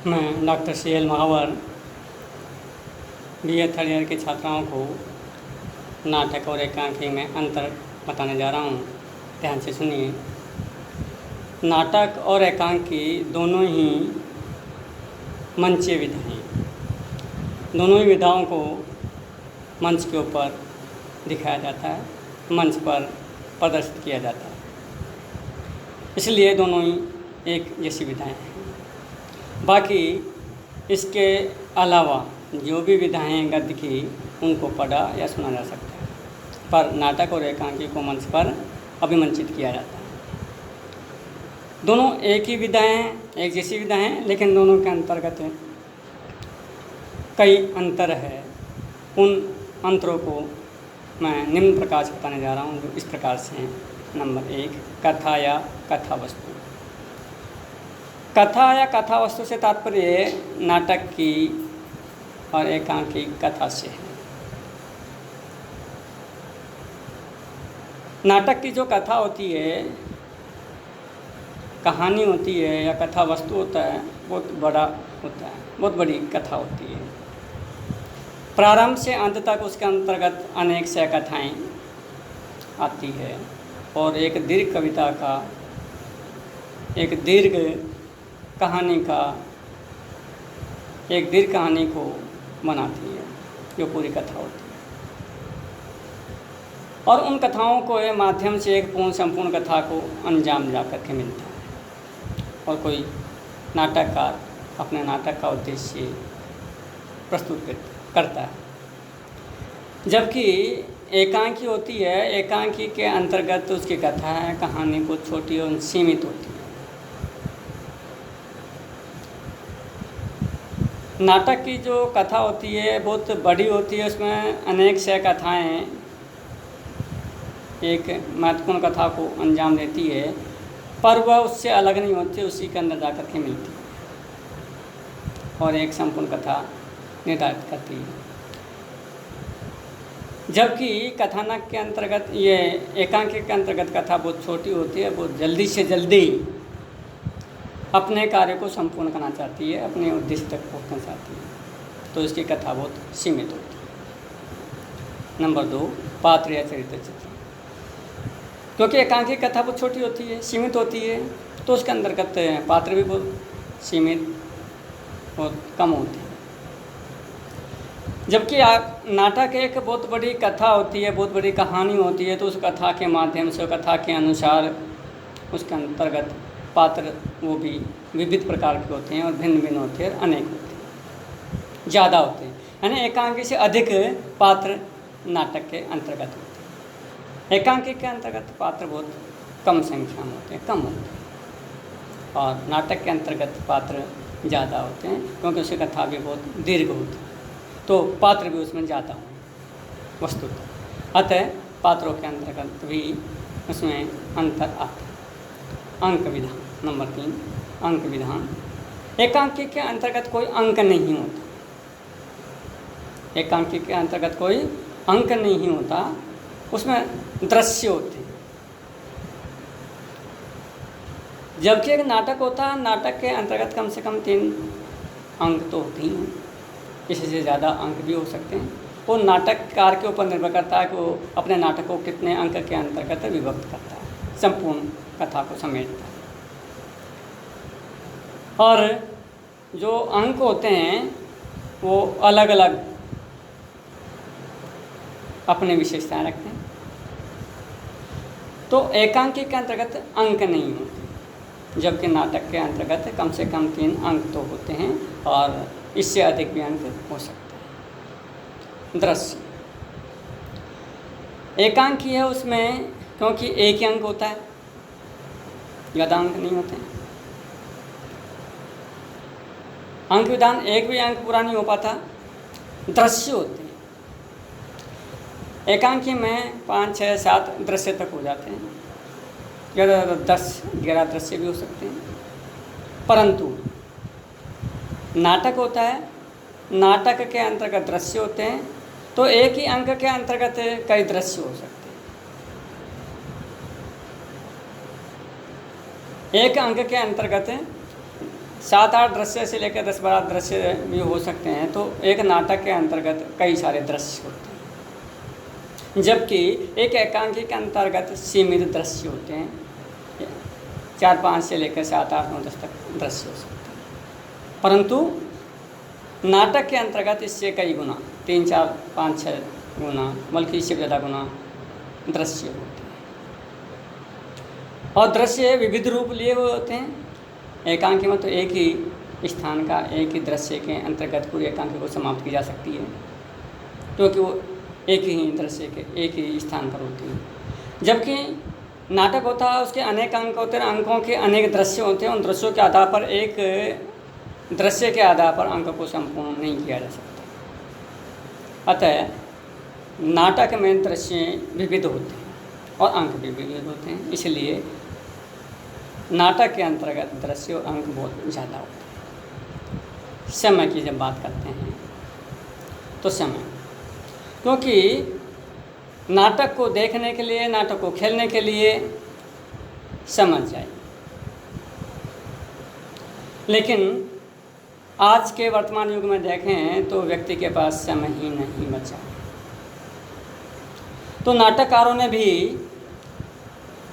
मैं doctor CL महावर BA third year की छात्राओं को नाटक और एकांकी में अंतर बताने जा रहा हूँ। ध्यान से सुनिए। नाटक और एकांकी दोनों ही मंचीय विधाएँ हैं। दोनों ही विधाओं को मंच के ऊपर दिखाया जाता है, मंच पर प्रदर्शित किया जाता है, इसलिए दोनों ही एक जैसी विधाएँ हैं। बाकी इसके अलावा जो भी विधाएँ हैं गद्य की, उनको पढ़ा या सुना जा सकता है, पर नाटक और एकांकी को मंच पर अभिमंचित किया जाता है। दोनों एक ही विधाएँ हैं, एक जैसी विधाएँ हैं, लेकिन दोनों के अंतर्गत कई अंतर है। उन अंतरों को मैं निम्न प्रकार से बताने जा रहा हूँ, जो इस प्रकार से हैं। नंबर 1, कथा या कथा वस्तु। कथा या कथा वस्तु से तात्पर्य नाटक की और एकांकी कथा से है। नाटक की जो कथा होती है, कहानी होती है या कथा वस्तु होता है, बहुत बड़ा होता है, बहुत बड़ी कथा होती है। प्रारंभ से अंत तक उसके अंतर्गत अनेक से कथाएँ आती है और एक दीर्घ कविता का, एक दीर्घ कहानी को बनाती है, जो पूरी कथा होती है। और उन कथाओं को ये माध्यम से एक पूर्ण संपूर्ण कथा को अंजाम जा कर के मिलता है और कोई नाटककार अपने नाटक का उद्देश्य प्रस्तुत करता है। जबकि एकांकी होती है, एकांकी के अंतर्गत उसकी कथा है, कहानी बहुत छोटी और सीमित होती है। नाटक की जो कथा होती है बहुत बड़ी होती है, उसमें अनेक से कथाएँ एक महत्वपूर्ण कथा को अंजाम देती है, पर वह उससे अलग नहीं होती, उसी के अंदर जाकर के मिलती है और एक संपूर्ण कथा निर्धारित करती है। जबकि कथानक के अंतर्गत, ये एकांकी के अंतर्गत कथा बहुत छोटी होती है, बहुत जल्दी से जल्दी अपने कार्य को संपूर्ण करना चाहती है, अपने उद्देश्य तक पहुँचना चाहती है, तो इसकी कथा बहुत सीमित होती है। नंबर 2, पात्र या चरित्र चित्रण। क्योंकि एकांकी कथा बहुत छोटी होती है, सीमित होती है, तो उसके अंतर्गत पात्र भी बहुत सीमित और कम होते हैं। जबकि नाटक एक बहुत बड़ी कथा होती है, बहुत बड़ी कहानी होती है, तो उस कथा के माध्यम से, कथा के अनुसार उसके अंतर्गत पात्र वो भी विविध प्रकार के होते हैं और भिन्न भिन्न होते हैं, अनेक होते हैं, ज़्यादा होते हैं। यानी एकांकी से अधिक पात्र नाटक के अंतर्गत होते हैं। एकांकी के अंतर्गत पात्र बहुत कम संख्या में होते हैं, कम होते हैं, और नाटक के अंतर्गत पात्र ज़्यादा होते हैं, क्योंकि उसकी कथा भी बहुत दीर्घ होती है, तो पात्र भी उसमें ज़्यादा हो वस्तुतः। अतः पात्रों के अंतर्गत भी उसमें अंतर आता है। अंक विधान। नंबर 3, अंक विधान। एकांकी के अंतर्गत कोई अंक नहीं होता, एकांकी के अंतर्गत कोई अंक नहीं होता, उसमें दृश्य होते हैं। जबकि एक नाटक होता है, नाटक के अंतर्गत कम से कम 3 अंक तो होते ही हैं, इससे ज़्यादा अंक भी हो सकते हैं। वो नाटककार के ऊपर निर्भर करता है कि वो अपने नाटक को कितने अंक के अंतर्गत विभक्त करता है, संपूर्ण कथा को समेटता है। और जो अंक होते हैं वो अलग अलग अपने विशेषताएं रखते हैं, तो एकांकी के अंतर्गत अंक नहीं होते, जबकि नाटक के अंतर्गत कम से कम 3 अंक तो होते हैं और इससे अधिक भी अंक हो सकते हैं। दृश्य। एकांकी है, उसमें क्योंकि एक ही अंक होता है, ज़्यादा अंक नहीं होते हैं। अंक विधान एक भी अंक पूरा नहीं हो पाता, दृश्य होते हैं। एकांकी में 5, 6, 7 दृश्य तक हो जाते हैं, ज़्यादा 10, 11 दृश्य भी हो सकते हैं। परंतु नाटक होता है, नाटक के अंतर्गत दृश्य होते हैं, तो एक ही अंक के अंतर्गत कई दृश्य हो सकते हैं। एक अंक के अंतर्गत 7-8 दृश्य से लेकर 10-12 दृश्य भी हो सकते हैं। तो एक नाटक के अंतर्गत कई सारे दृश्य होते हैं, जबकि एक एकांकी के अंतर्गत सीमित दृश्य होते हैं। 4-5 से लेकर 7-8-9-10 तक दृश्य हो सकते हैं, परंतु नाटक के अंतर्गत इससे कई गुना, 3-4-5-6 गुना, बल्कि इससे ज़्यादा गुना दृश्य होते हैं। और दृश्य विविध रूप लिए हुए होते हैं। एकांकी में तो एक ही स्थान का, एक ही दृश्य के अंतर्गत पूरी एकांकी को समाप्त की जा सकती है, क्योंकि वो एक ही दृश्य के एक ही स्थान पर होती है। जबकि नाटक होता है, उसके अनेक अंक होते हैं, अंकों के अनेक दृश्य होते हैं। उन दृश्यों के आधार पर, एक दृश्य के आधार पर अंक को संपूर्ण नहीं किया जा सकता। अतः नाटक में दृश्य विविध होते हैं और अंक भी विविध होते हैं, इसलिए नाटक के अंतर्गत दृश्य और अंक बहुत ज़्यादा होते हैं। समय की जब बात करते हैं तो समय, क्योंकि नाटक को देखने के लिए, नाटक को खेलने के लिए समझ चाहिए, लेकिन आज के वर्तमान युग में देखें तो व्यक्ति के पास समय ही नहीं बचा। तो नाटककारों ने भी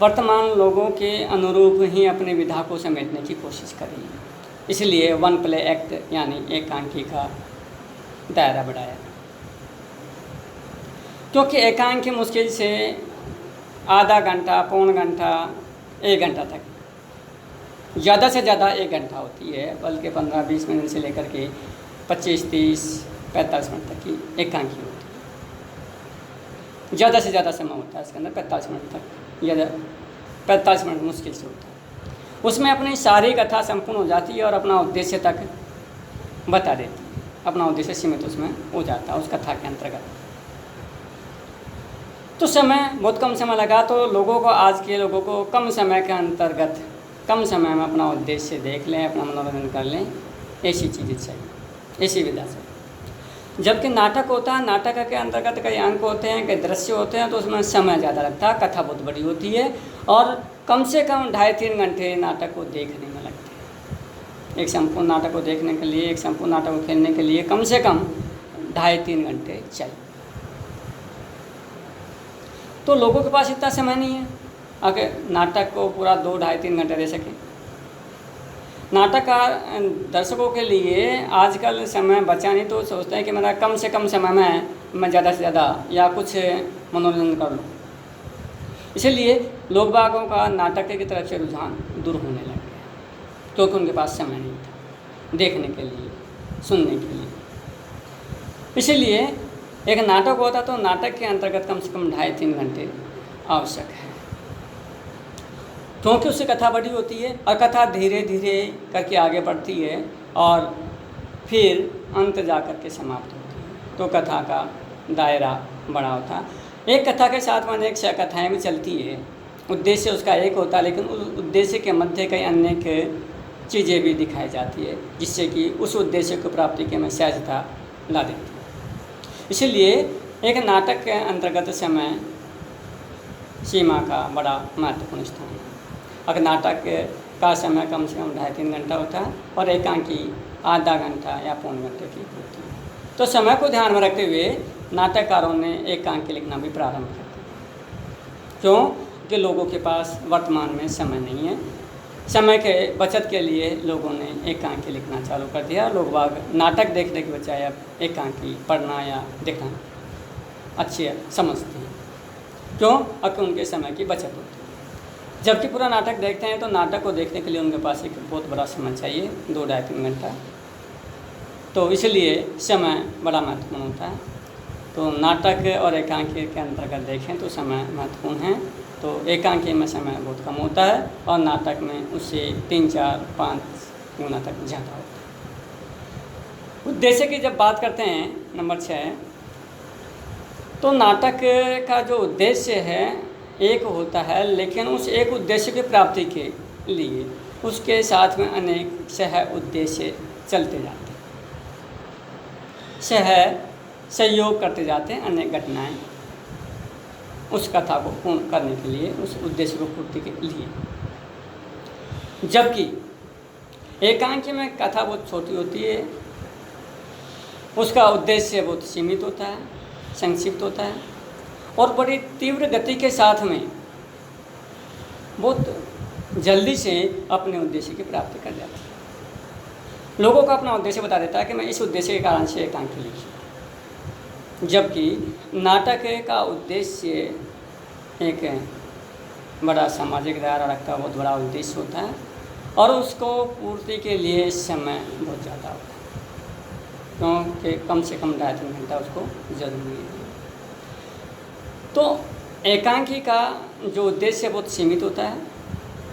वर्तमान लोगों के अनुरूप ही अपनी विधा को समेटने की कोशिश करी, इसलिए वन प्ले एक्ट यानी एकांकी का दायरा बढ़ाया। क्योंकि एकांकी मुश्किल से आधा घंटा, पौन घंटा, 1 घंटा तक, ज़्यादा से ज़्यादा 1 घंटा होती है, बल्कि 15-20 मिनट से लेकर के 25-30-45 मिनट तक की एकांकी होती है। ज़्यादा से ज़्यादा समय होता है इसके अंदर 45 मिनट तक, या 45 मिनट मुश्किल से होता है। उसमें अपनी सारी कथा संपूर्ण हो जाती है और अपना उद्देश्य तक बता देती है, अपना उद्देश्य सीमित उसमें हो जाता है उस कथा के अंतर्गत। तो समय बहुत कम समय लगा, तो लोगों को, आज के लोगों को कम समय के अंतर्गत, कम समय में अपना उद्देश्य देख लें, अपना मनोरंजन कर लें, ऐसी चीज़ें चाहिए, ऐसी विधा से। जबकि नाटक होता है, नाटक के अंतर्गत कई अंक होते हैं, कई दृश्य होते हैं, तो उसमें समय ज़्यादा लगता है, कथा बहुत बड़ी होती है और कम से कम 2.5-3 घंटे नाटक को देखने में लगते हैं। एक संपूर्ण नाटक को देखने के लिए, एक संपूर्ण नाटक को खेलने के लिए कम से कम 2.5-3 घंटे चाहिए। तो लोगों के पास इतना समय नहीं है अगर नाटक को पूरा 2-2.5-3 घंटे दे सकें। नाटक का दर्शकों के लिए आजकल समय बचा नहीं, तो सोचते हैं कि मेरा कम से कम समय में मैं ज़्यादा से ज़्यादा या कुछ मनोरंजन कर लूँ। इसलिए लोग बागों का नाटक की तरफ से रुझान दूर होने लग गया, क्योंकि उनके पास समय नहीं था देखने के लिए, सुनने के लिए। इसलिए एक नाटक होता तो नाटक के अंतर्गत कम से कम 2.5-3 घंटे आवश्यक है, क्योंकि उससे कथा बड़ी होती है और कथा धीरे धीरे करके आगे बढ़ती है और फिर अंत जा कर के समाप्त होती है। तो कथा का दायरा बड़ा होता है। एक कथा के साथ में अनेक कथाएँ भी चलती है, उद्देश्य उसका एक होता है, लेकिन उस उद्देश्य के मध्य कई अन्य चीज़ें भी दिखाई जाती है, जिससे कि उस उद्देश्य को प्राप्ति के में सहजता ला देती है। इसलिए एक नाटक के अंतर्गत समय सीमा का बड़ा महत्वपूर्ण स्थान है। अगर नाटक का समय कम से कम 2.5-3 घंटा होता है और एकांकी आधा घंटा या पौन घंटे की होती है, तो समय को ध्यान में रखते हुए नाटककारों ने एकांकी लिखना भी प्रारंभ कर दिया। क्यों? कि लोगों के पास वर्तमान में समय नहीं है। समय के बचत के लिए लोगों ने एकांकी लिखना चालू कर दिया। लोग बाग नाटक देखने के बजाय अब एकांकी पढ़ना या देखना अच्छे समझते हैं। क्यों? क्योंकि उनके समय की बचत होती है। जबकि पूरा नाटक देखते हैं तो नाटक को देखने के लिए उनके पास एक बहुत बड़ा समय चाहिए, 2-2.5-3 घंटा। तो इसलिए समय बड़ा महत्वपूर्ण होता है। तो नाटक और एकांकी के अंतर्गत देखें तो समय महत्वपूर्ण है। तो एकांकी में समय बहुत कम होता है और नाटक में उससे 3-4-5 गुना तक ज़्यादा होता है। उद्देश्य की जब बात करते हैं, नंबर 6, तो नाटक का जो उद्देश्य है एक होता है, लेकिन उस एक उद्देश्य की प्राप्ति के लिए उसके साथ में अनेक सह उद्देश्य चलते जाते हैं, सहयोग करते जाते हैं अनेक घटनाएं उस कथा को पूर्ण करने के लिए, उस उद्देश्य को पूर्ति के लिए। जबकि एकांकी में कथा बहुत छोटी होती है, उसका उद्देश्य बहुत सीमित होता है, संक्षिप्त होता है और बड़ी तीव्र गति के साथ में बहुत जल्दी से अपने उद्देश्य की प्राप्ति कर जाता है। लोगों का अपना उद्देश्य बता देता है कि मैं इस उद्देश्य के कारण से एकांकी लिखी, जबकि नाटक का उद्देश्य एक बड़ा सामाजिक दायरा रखता बहुत बड़ा उद्देश्य होता है और उसको पूर्ति के लिए समय बहुत ज़्यादा होता है, क्योंकि कम से कम 2.5-3 घंटा उसको जरूरी है। तो एकांकी का जो उद्देश्य बहुत सीमित होता है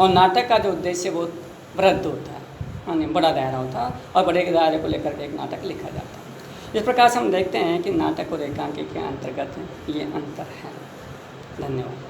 और नाटक का जो उद्देश्य बहुत वृहद होता है, यानी बड़ा दायरा होता है और बड़े के दायरे को लेकर के एक नाटक लिखा जाता है। इस प्रकार से हम देखते हैं कि नाटक और एकांकी के अंतर्गत ये अंतर है। धन्यवाद।